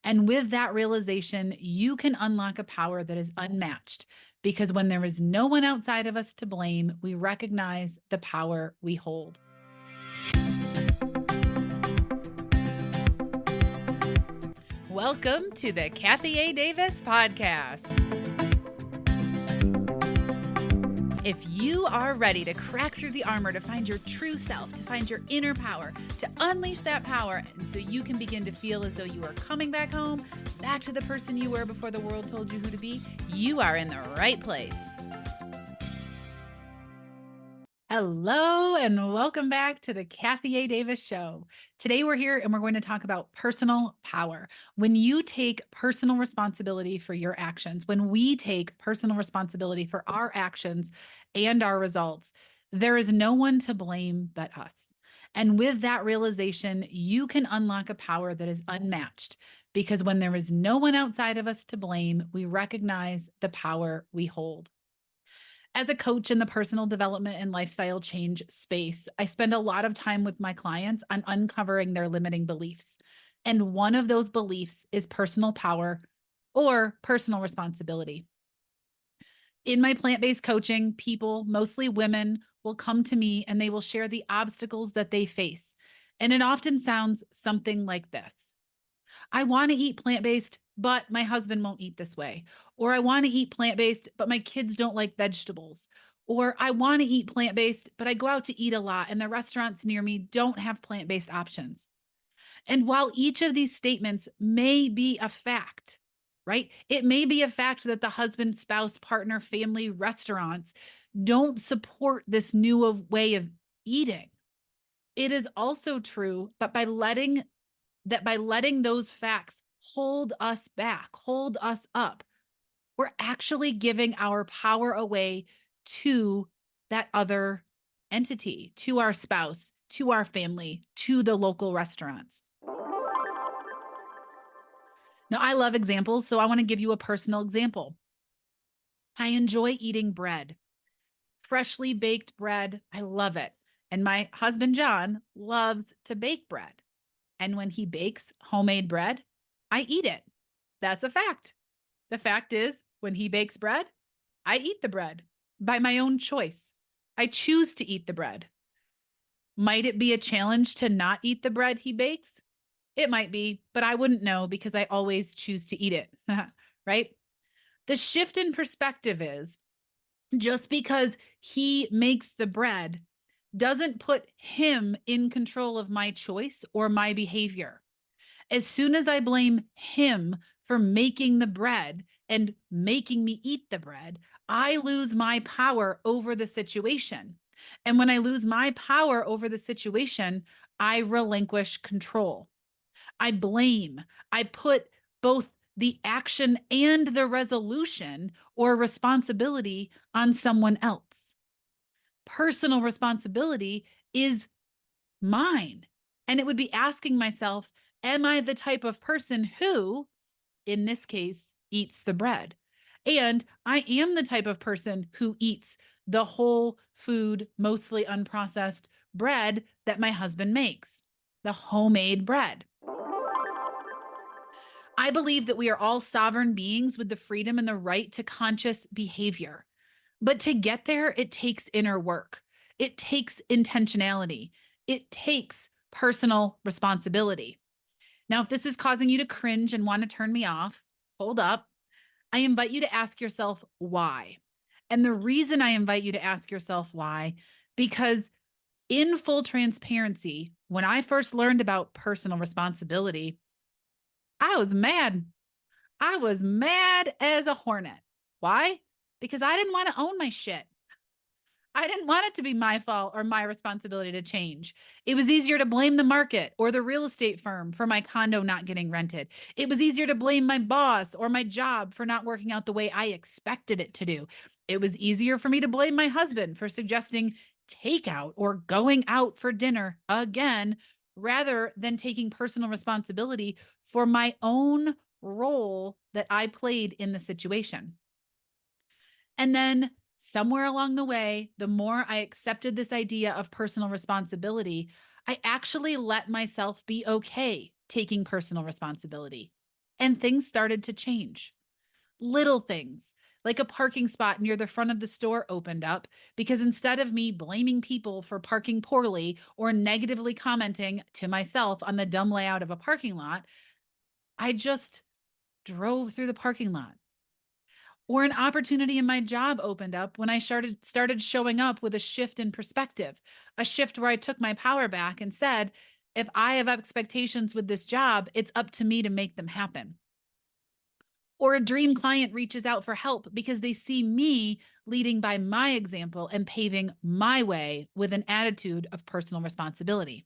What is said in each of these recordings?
And with that realization, you can unlock a power that is unmatched because when there is no one outside of us to blame, we recognize the power we hold. Welcome to the Kathy A. Davis podcast. If you are ready to crack through the armor to find your true self, to find your inner power, to unleash that power, and so you can begin to feel as though you are coming back home, back to the person you were before the world told you who to be, you are in the right place. Hello, and welcome back to the Kathy A. Davis Show. Today we're here and we're going to talk about personal power. When you take personal responsibility for your actions, when we take personal responsibility for our actions and our results, there is no one to blame but us. And with that realization, you can unlock a power that is unmatched because when there is no one outside of us to blame, we recognize the power we hold. As a coach in the personal development and lifestyle change space, I spend a lot of time with my clients on uncovering their limiting beliefs. And one of those beliefs is personal power or personal responsibility. In my plant-based coaching, people, mostly women, will come to me and they will share the obstacles that they face. And it often sounds something like this. I want to eat plant-based, but my husband won't eat this way. Or I want to eat plant-based, but my kids don't like vegetables. Or I want to eat plant-based, but I go out to eat a lot and the restaurants near me don't have plant-based options. And while each of these statements may be a fact, right? It may be a fact that the husband, spouse, partner, family, restaurants don't support this way of eating. It is also true, but by letting those facts hold us back, hold us up, we're actually giving our power away to that other entity, to our spouse, to our family, to the local restaurants. Now, I love examples, so I want to give you a personal example. I enjoy eating bread, freshly baked bread. I love it. And my husband, John, loves to bake bread. And when he bakes homemade bread, I eat it. That's a fact. The fact is, when he bakes bread, I eat the bread by my own choice. I choose to eat the bread. Might it be a challenge to not eat the bread he bakes? It might be, but I wouldn't know because I always choose to eat it, right? The shift in perspective is just because he makes the bread doesn't put him in control of my choice or my behavior. As soon as I blame him for making the bread and making me eat the bread, I lose my power over the situation. And when I lose my power over the situation, I relinquish control. I blame. I put both the action and the resolution or responsibility on someone else. Personal responsibility is mine. And it would be asking myself, am I the type of person who, in this case, eats the bread? And I am the type of person who eats the whole food, mostly unprocessed bread that my husband makes, the homemade bread. I believe that we are all sovereign beings with the freedom and the right to conscious behavior. But to get there, it takes inner work. It takes intentionality. It takes personal responsibility. Now, if this is causing you to cringe and want to turn me off, hold up. I invite you to ask yourself why. And the reason I invite you to ask yourself why, because in full transparency, when I first learned about personal responsibility, I was mad. I was mad as a hornet. Why? Because I didn't want to own my shit. I didn't want it to be my fault or my responsibility to change. It was easier to blame the market or the real estate firm for my condo not getting rented. It was easier to blame my boss or my job for not working out the way I expected it to do. It was easier for me to blame my husband for suggesting takeout or going out for dinner again, rather than taking personal responsibility for my own role that I played in the situation. And then somewhere along the way, the more I accepted this idea of personal responsibility, I actually let myself be okay taking personal responsibility. And things started to change. Little things like a parking spot near the front of the store opened up because instead of me blaming people for parking poorly or negatively commenting to myself on the dumb layout of a parking lot, I just drove through the parking lot. Or an opportunity in my job opened up when I started showing up with a shift in perspective, a shift where I took my power back and said, if I have expectations with this job, it's up to me to make them happen. Or a dream client reaches out for help because they see me leading by my example and paving my way with an attitude of personal responsibility.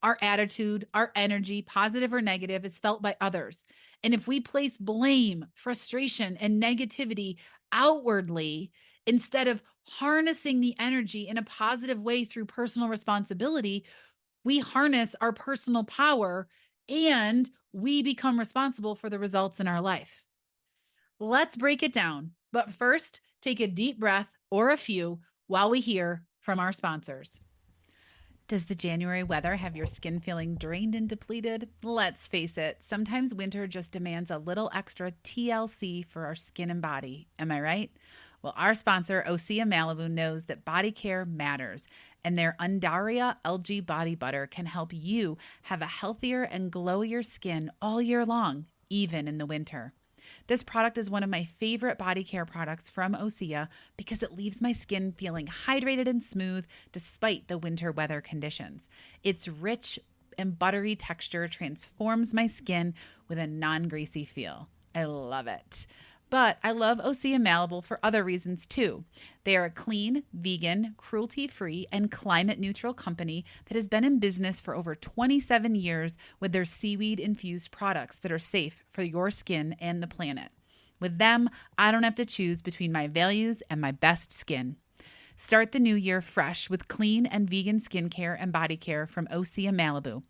Our attitude, our energy, positive or negative, is felt by others. And if we place blame, frustration, and negativity outwardly instead of harnessing the energy in a positive way through personal responsibility, we harness our personal power and we become responsible for the results in our life. Let's break it down. But first, take a deep breath or a few while we hear from our sponsors. Does the January weather have your skin feeling drained and depleted? Let's face it, sometimes winter just demands a little extra TLC for our skin and body. Am I right? Well, our sponsor, Osea Malibu, knows that body care matters, and their Undaria algae body butter can help you have a healthier and glowier skin all year long, even in the winter. This product is one of my favorite body care products from Osea because it leaves my skin feeling hydrated and smooth despite the winter weather conditions. Its rich and buttery texture transforms my skin with a non-greasy feel. I love it. But I love Osea Malibu for other reasons too. They are a clean, vegan, cruelty-free, and climate-neutral company that has been in business for over 27 years with their seaweed-infused products that are safe for your skin and the planet. With them, I don't have to choose between my values and my best skin. Start the new year fresh with clean and vegan skincare and body care from Osea Malibu.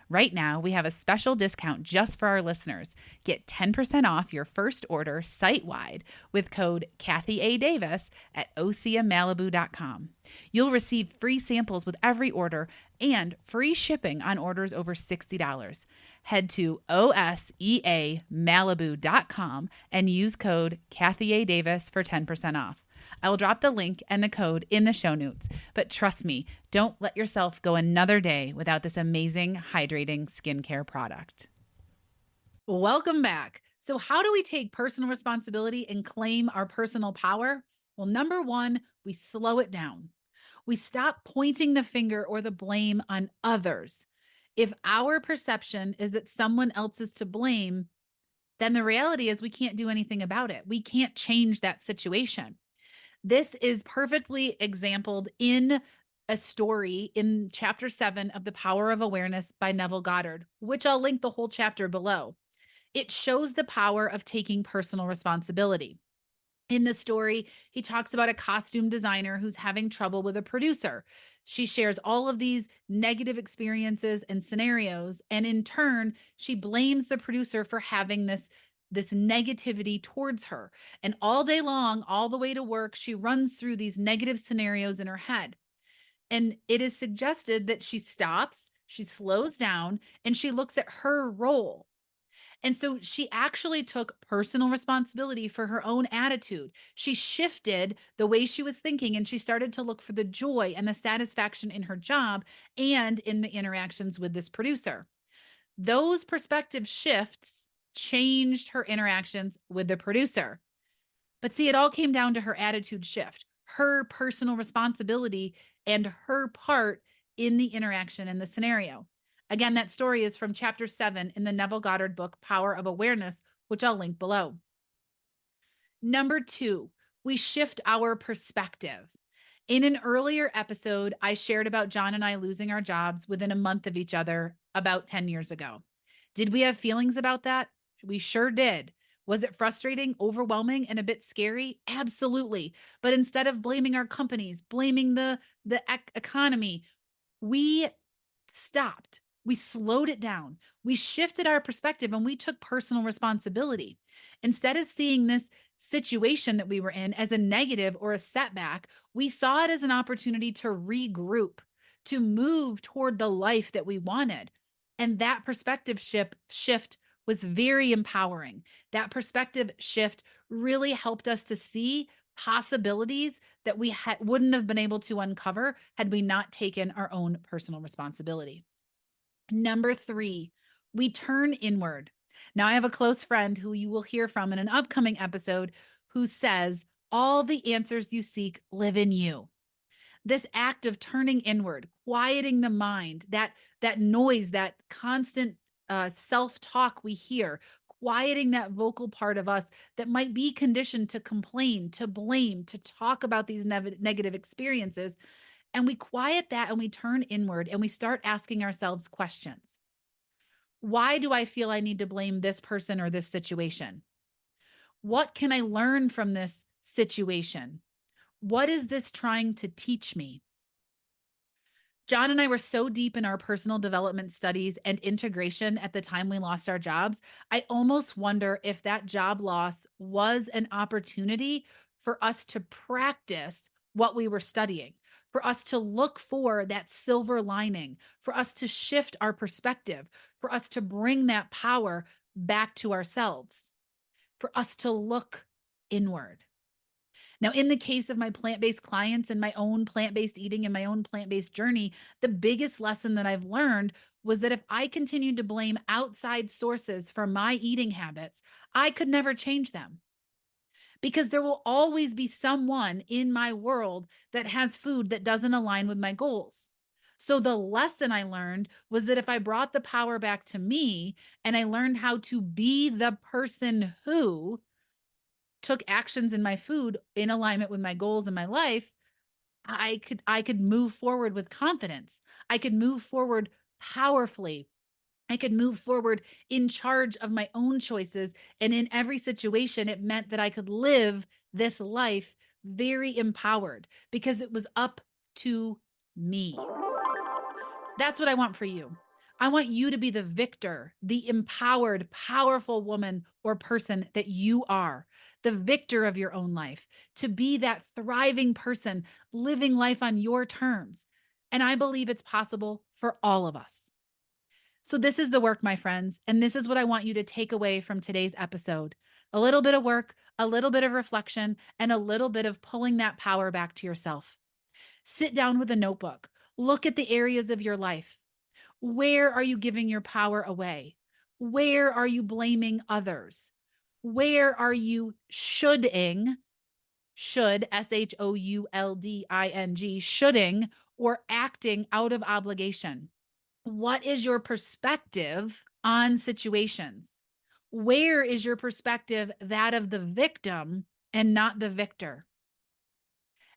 Right now, we have a special discount just for our listeners. Get 10% off your first order site-wide with code Kathy A. Davis at OseaMalibu.com. You'll receive free samples with every order and free shipping on orders over $60. Head to OSEAMalibu.com and use code Kathy A. Davis for 10% off. I will drop the link and the code in the show notes, but trust me, don't let yourself go another day without this amazing hydrating skincare product. Welcome back. So how do we take personal responsibility and claim our personal power? Well, number one, we slow it down. We stop pointing the finger or the blame on others. If our perception is that someone else is to blame, then the reality is we can't do anything about it. We can't change that situation. This is perfectly exampled in a story in chapter 7 of The Power of Awareness by Neville Goddard, which I'll link the whole chapter below. It shows the power of taking personal responsibility. In the story, he talks about a costume designer who's having trouble with a producer. She shares all of these negative experiences and scenarios, and in turn, she blames the producer for having this negativity towards her. And all day long, all the way to work, she runs through these negative scenarios in her head. And it is suggested that she stops, she slows down, and she looks at her role. And so she actually took personal responsibility for her own attitude. She shifted the way she was thinking and she started to look for the joy and the satisfaction in her job and in the interactions with this producer. Those perspective shifts changed her interactions with the producer. But see, it all came down to her attitude shift, her personal responsibility, and her part in the interaction and the scenario. Again, that story is from chapter 7 in the Neville Goddard book, Power of Awareness, which I'll link below. Number 2, we shift our perspective. In an earlier episode, I shared about John and I losing our jobs within a month of each other about 10 years ago. Did we have feelings about that? We sure did. Was it frustrating, overwhelming, and a bit scary? Absolutely. But instead of blaming our companies, blaming the economy, we stopped. We slowed it down. We shifted our perspective and we took personal responsibility. Instead of seeing this situation that we were in as a negative or a setback, we saw it as an opportunity to regroup, to move toward the life that we wanted. And that perspective shift was very empowering. That perspective shift really helped us to see possibilities that we wouldn't have been able to uncover had we not taken our own personal responsibility. Number 3, we turn inward. Now, I have a close friend who you will hear from in an upcoming episode who says, all the answers you seek live in you. This act of turning inward, quieting the mind, that noise, that constant self-talk we hear, quieting that vocal part of us that might be conditioned to complain, to blame, to talk about these negative experiences. And we quiet that and we turn inward and we start asking ourselves questions. Why do I feel I need to blame this person or this situation? What can I learn from this situation? What is this trying to teach me? John and I were so deep in our personal development studies and integration at the time we lost our jobs. I almost wonder if that job loss was an opportunity for us to practice what we were studying, for us to look for that silver lining, for us to shift our perspective, for us to bring that power back to ourselves, for us to look inward. Now, in the case of my plant based clients and my own plant based eating and my own plant based journey, the biggest lesson that I've learned was that if I continued to blame outside sources for my eating habits, I could never change them because there will always be someone in my world that has food that doesn't align with my goals. So the lesson I learned was that if I brought the power back to me and I learned how to be the person who took actions in my food in alignment with my goals in my life, I could move forward with confidence. I could move forward powerfully. I could move forward in charge of my own choices. And in every situation, it meant that I could live this life very empowered because it was up to me. That's what I want for you. I want you to be the victor, the empowered, powerful woman or person that you are, the victor of your own life, to be that thriving person living life on your terms. And I believe it's possible for all of us. So, this is the work, my friends. And this is what I want you to take away from today's episode: a little bit of work, a little bit of reflection, and a little bit of pulling that power back to yourself. Sit down with a notebook, look at the areas of your life. Where are you giving your power away? Where are you blaming others? Where are you shoulding, shoulding, shoulding, or acting out of obligation? What is your perspective on situations? Where is your perspective that of the victim and not the victor?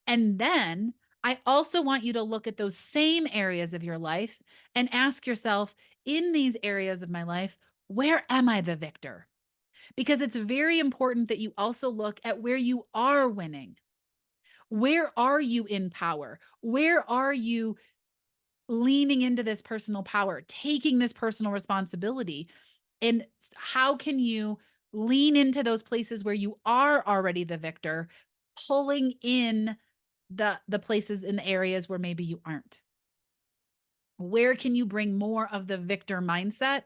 And then I also want you to look at those same areas of your life and ask yourself, in these areas of my life, where am I the victor? Because it's very important that you also look at where you are winning. Where are you in power? Where are you leaning into this personal power, taking this personal responsibility? And how can you lean into those places where you are already the victor, pulling in the places in the areas where maybe you aren't? Where can you bring more of the victor mindset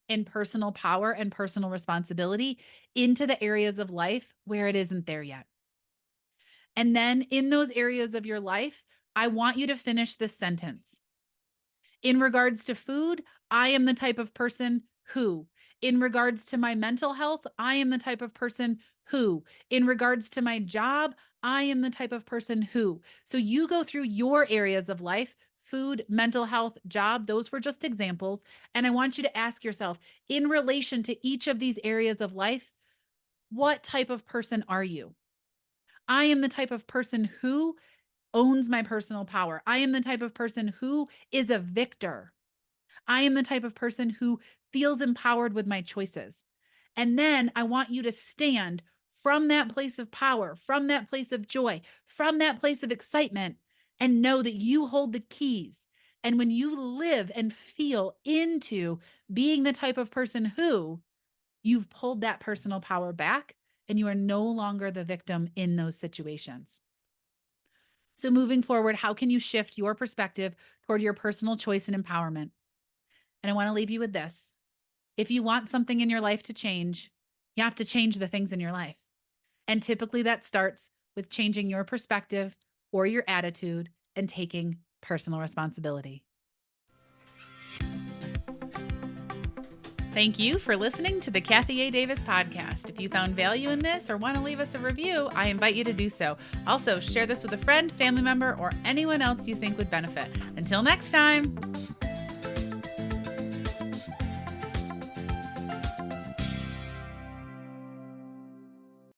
and personal power and personal responsibility into the areas of life where it isn't there yet? And then in those areas of your life, I want you to finish this sentence. In regards to food, I am the type of person who. In regards to my mental health, I am the type of person who. In regards to my job, I am the type of person who. So you go through your areas of life: food, mental health, job. Those were just examples. And I want you to ask yourself, in relation to each of these areas of life, what type of person are you? I am the type of person who owns my personal power. I am the type of person who is a victor. I am the type of person who feels empowered with my choices. And then I want you to stand from that place of power, from that place of joy, from that place of excitement, and know that you hold the keys. And when you live and feel into being the type of person who, you've pulled that personal power back and you are no longer the victim in those situations. So, moving forward, how can you shift your perspective toward your personal choice and empowerment? And I want to leave you with this. If you want something in your life to change, you have to change the things in your life. And typically that starts with changing your perspective or your attitude and taking personal responsibility. Thank you for listening to the Kathy A. Davis podcast. If you found value in this or want to leave us a review, I invite you to do so. Also, share this with a friend, family member, or anyone else you think would benefit. Until next time.